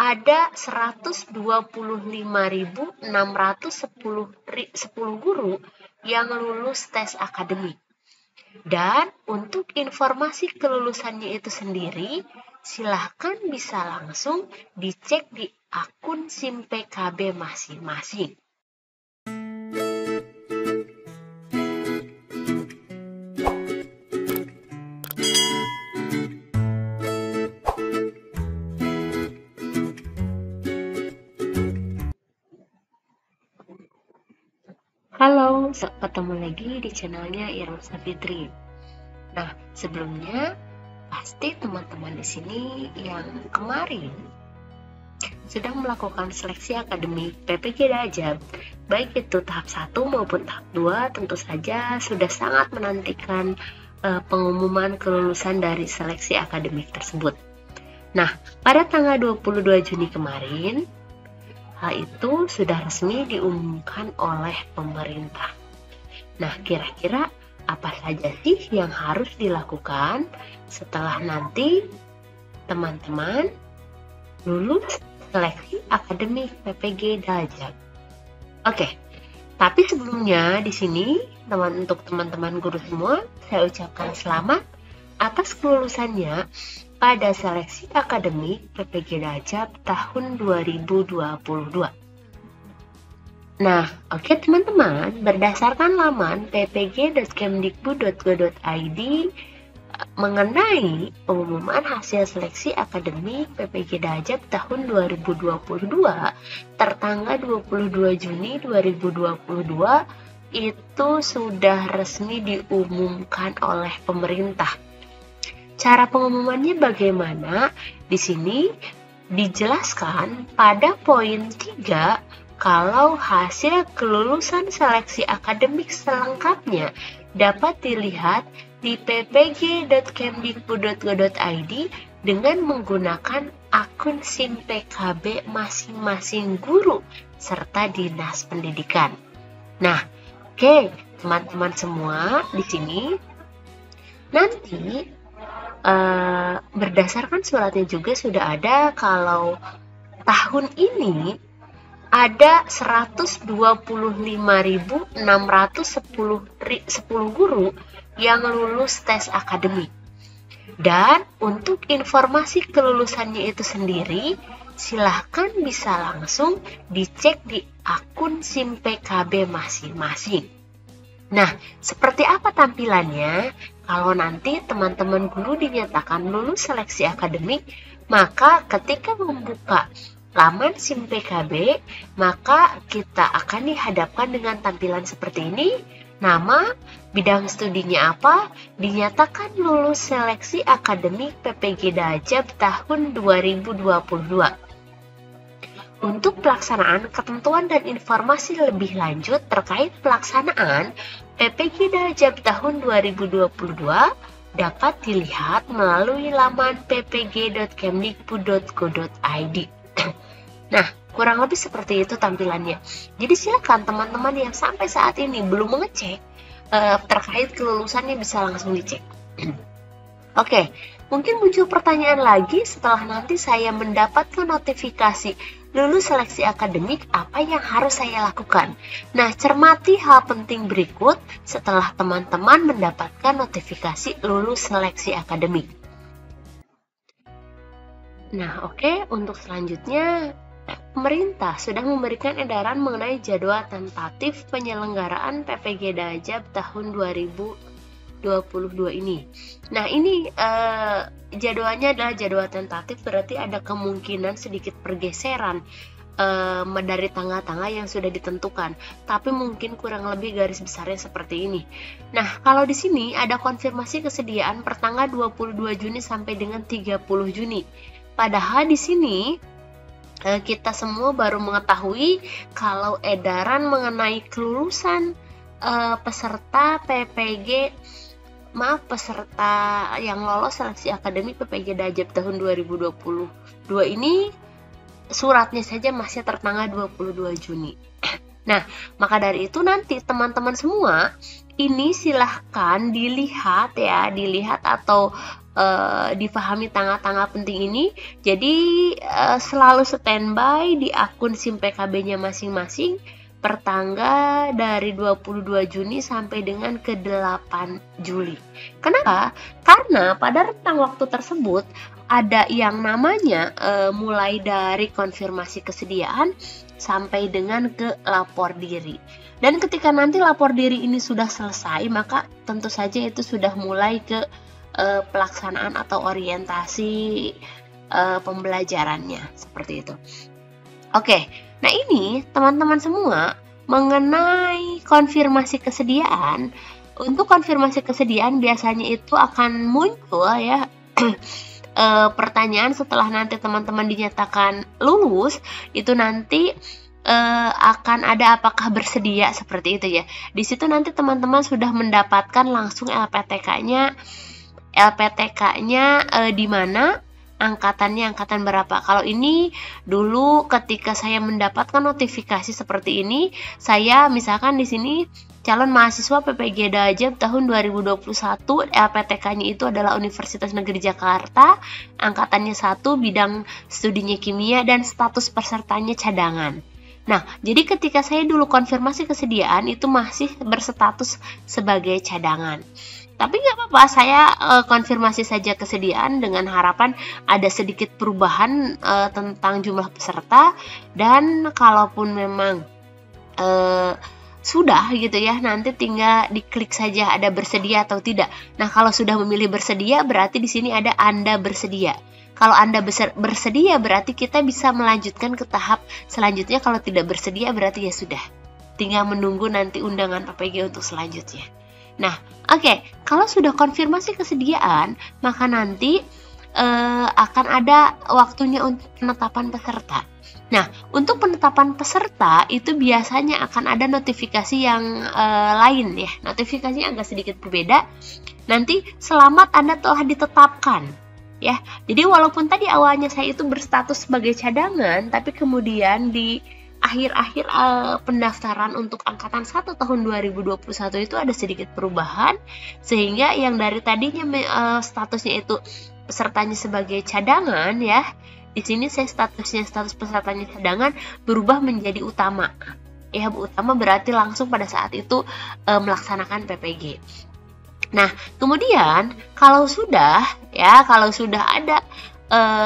ada 125.610 guru yang lulus tes akademik. Dan untuk informasi kelulusannya itu sendiri, silahkan bisa langsung dicek di akun SIM PKB masing-masing. Halo, ketemu lagi di channelnya Irma Safitri. Nah, sebelumnya pasti teman-teman di sini yang kemarin sudah melakukan seleksi akademik PPG Dajab, baik itu tahap 1 maupun tahap 2, tentu saja sudah sangat menantikan pengumuman kelulusan dari seleksi akademik tersebut. Nah, pada tanggal 22 Juni kemarin, hal itu sudah resmi diumumkan oleh pemerintah. Nah, kira-kira apa saja sih yang harus dilakukan setelah nanti teman-teman lulus seleksi akademik PPG Dajab? Oke, tapi sebelumnya di sini untuk teman-teman guru semua, saya ucapkan selamat atas kelulusannya pada seleksi akademik PPG Dajab tahun 2022. Nah, oke teman-teman, berdasarkan laman ppg.kemdikbud.go.id mengenai pengumuman hasil seleksi akademik PPG Dajab tahun 2022 tertanggal 22 Juni 2022 itu sudah resmi diumumkan oleh pemerintah. Cara pengumumannya bagaimana? Di sini dijelaskan pada poin 3 kalau hasil kelulusan seleksi akademik selengkapnya dapat dilihat di ppg.kemdikbud.go.id dengan menggunakan akun SIM PKB masing-masing guru serta Dinas Pendidikan. Nah, oke, teman-teman semua di sini nanti berdasarkan suratnya juga sudah ada kalau tahun ini ada 125.610 guru yang lulus tes akademik. Dan untuk informasi kelulusannya itu sendiri, silahkan bisa langsung dicek di akun SIM PKB masing-masing. Nah, seperti apa tampilannya? Kalau nanti teman-teman guru dinyatakan lulus seleksi akademik, maka ketika membuka laman SIM PKB, maka kita akan dihadapkan dengan tampilan seperti ini. Nama, bidang studinya apa, dinyatakan lulus seleksi akademik PPG Dajab tahun 2022. Untuk pelaksanaan ketentuan dan informasi lebih lanjut terkait pelaksanaan PPG Dajab tahun 2022 dapat dilihat melalui laman ppg.kemdikbud.go.id. Nah, kurang lebih seperti itu tampilannya. Jadi silakan teman-teman yang sampai saat ini belum mengecek terkait kelulusannya bisa langsung dicek. Oke, mungkin muncul pertanyaan lagi setelah nanti saya mendapatkan notifikasi lulus seleksi akademik, apa yang harus saya lakukan? Nah, cermati hal penting berikut setelah teman-teman mendapatkan notifikasi lulus seleksi akademik. Nah, oke, untuk selanjutnya, pemerintah sudah memberikan edaran mengenai jadwal tentatif penyelenggaraan PPG Dajab tahun 2022 ini. Nah, ini jadwalnya adalah jadwal tentatif, berarti ada kemungkinan sedikit pergeseran dari tanggal-tanggal yang sudah ditentukan, tapi mungkin kurang lebih garis besarnya seperti ini. Nah, kalau di sini ada konfirmasi kesediaan pertanggal 22 Juni sampai dengan 30 Juni. Padahal di sini kita semua baru mengetahui kalau edaran mengenai kelulusan peserta yang lolos seleksi akademik PPG Dajab tahun 2022 ini suratnya saja masih tertanggal 22 Juni. Nah, maka dari itu nanti teman-teman semua ini silahkan dilihat ya, atau difahami tanggal-tanggal penting ini. Jadi selalu standby di akun SIM PKB-nya masing-masing pertanggal dari 22 Juni sampai dengan ke 8 Juli. Kenapa? Karena pada rentang waktu tersebut ada yang namanya mulai dari konfirmasi kesediaan sampai dengan ke lapor diri. Dan ketika nanti lapor diri ini sudah selesai, maka tentu saja itu sudah mulai ke pelaksanaan atau orientasi pembelajarannya, seperti itu. Oke, nah ini teman-teman semua mengenai konfirmasi kesediaan. Untuk konfirmasi kesediaan biasanya itu akan muncul ya pertanyaan setelah nanti teman-teman dinyatakan lulus, itu nanti akan ada apakah bersedia, seperti itu ya. Di situ nanti teman-teman sudah mendapatkan langsung LPTK-nya di mana, angkatannya angkatan berapa. Kalau ini dulu ketika saya mendapatkan notifikasi seperti ini, saya misalkan di sini calon mahasiswa PPG Dajab tahun 2021, LPTK-nya itu adalah Universitas Negeri Jakarta, angkatannya 1, bidang studinya kimia, dan status pesertanya cadangan. Nah, jadi ketika saya dulu konfirmasi kesediaan itu masih berstatus sebagai cadangan. Tapi nggak apa-apa, saya konfirmasi saja kesediaan dengan harapan ada sedikit perubahan tentang jumlah peserta, dan kalaupun memang sudah gitu ya, nanti tinggal diklik saja ada bersedia atau tidak. Nah, kalau sudah memilih bersedia berarti di sini ada Anda bersedia. Kalau Anda bersedia berarti kita bisa melanjutkan ke tahap selanjutnya. Kalau tidak bersedia berarti ya sudah, tinggal menunggu nanti undangan PPG untuk selanjutnya. Nah, oke, kalau sudah konfirmasi kesediaan, maka nanti akan ada waktunya untuk penetapan peserta. Nah, untuk penetapan peserta itu biasanya akan ada notifikasi yang lain ya. Notifikasinya agak sedikit berbeda. Nanti selamat Anda telah ditetapkan. Ya, jadi walaupun tadi awalnya saya itu berstatus sebagai cadangan, tapi kemudian di akhir-akhir pendaftaran untuk angkatan 1 tahun 2021 itu ada sedikit perubahan, sehingga yang dari tadinya statusnya itu pesertanya sebagai cadangan ya, di sini saya status pesertanya cadangan berubah menjadi utama. Ya, utama berarti langsung pada saat itu melaksanakan PPG. Nah, kemudian kalau sudah ada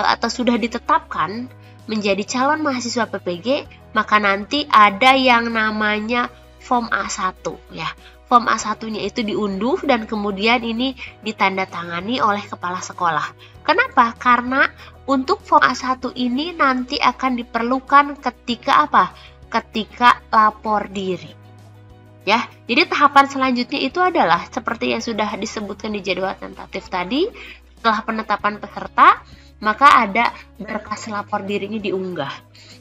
atau sudah ditetapkan menjadi calon mahasiswa PPG, maka nanti ada yang namanya form A1 ya. Form A1-nya itu diunduh dan kemudian ini ditandatangani oleh kepala sekolah. Kenapa? Karena untuk form A1 ini nanti akan diperlukan ketika apa? Ketika lapor diri. Ya, jadi tahapan selanjutnya itu adalah seperti yang sudah disebutkan di jadwal tentatif tadi. Setelah penetapan peserta, maka ada berkas lapor dirinya diunggah.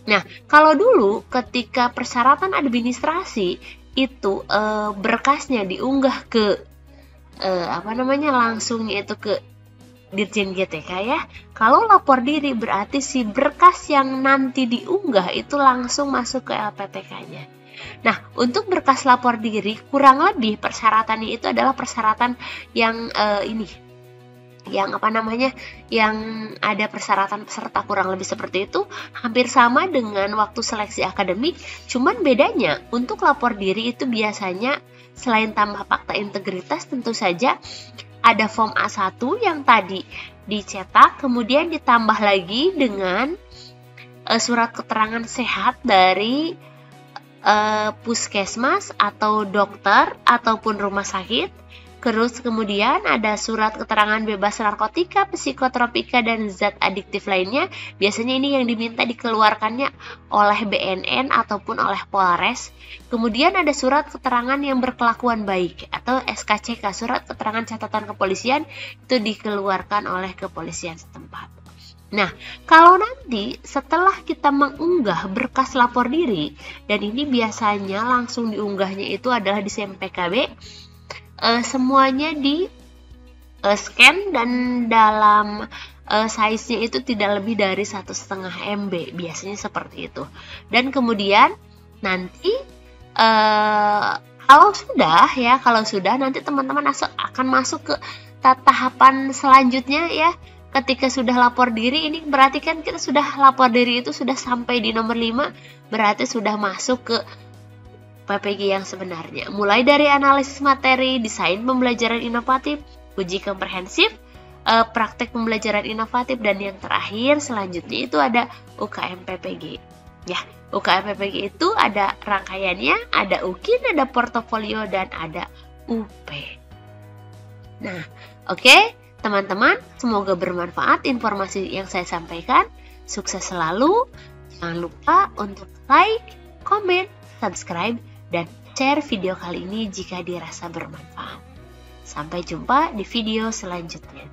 Nah, kalau dulu ketika persyaratan administrasi itu berkasnya diunggah ke langsung itu ke Dirjen GTK ya. Kalau lapor diri berarti si berkas yang nanti diunggah itu langsung masuk ke LPTK-nya. Nah, untuk berkas lapor diri kurang lebih persyaratannya itu adalah persyaratan yang yang ada persyaratan peserta kurang lebih seperti itu, hampir sama dengan waktu seleksi akademik. Cuman bedanya untuk lapor diri itu biasanya selain tambah fakta integritas, tentu saja ada form A1 yang tadi dicetak, kemudian ditambah lagi dengan surat keterangan sehat dari puskesmas atau dokter ataupun rumah sakit. Terus kemudian ada surat keterangan bebas narkotika, psikotropika, dan zat adiktif lainnya. Biasanya ini yang diminta dikeluarkannya oleh BNN ataupun oleh Polres. Kemudian ada surat keterangan yang berkelakuan baik atau SKCK, surat keterangan catatan kepolisian, itu dikeluarkan oleh kepolisian setempat. Nah, kalau nanti setelah kita mengunggah berkas lapor diri, dan ini biasanya langsung diunggahnya itu adalah di SIM PKB, semuanya di scan dan dalam size-nya itu tidak lebih dari 1,5 MB, biasanya seperti itu. Dan kemudian nanti Kalau sudah nanti teman-teman akan masuk ke tahapan selanjutnya ya. Ketika sudah lapor diri, ini berarti kan kita sudah lapor diri itu sudah sampai di nomor 5, berarti sudah masuk ke PPG yang sebenarnya. Mulai dari analisis materi, desain pembelajaran inovatif, uji komprehensif, praktek pembelajaran inovatif, dan yang terakhir selanjutnya itu ada UKM PPG. Ya, UKM PPG itu ada rangkaiannya, ada UKIN, ada portofolio, dan ada UP. Nah, oke. Teman-teman, semoga bermanfaat informasi yang saya sampaikan. Sukses selalu. Jangan lupa untuk like, komen, subscribe, dan share video kali ini jika dirasa bermanfaat. Sampai jumpa di video selanjutnya.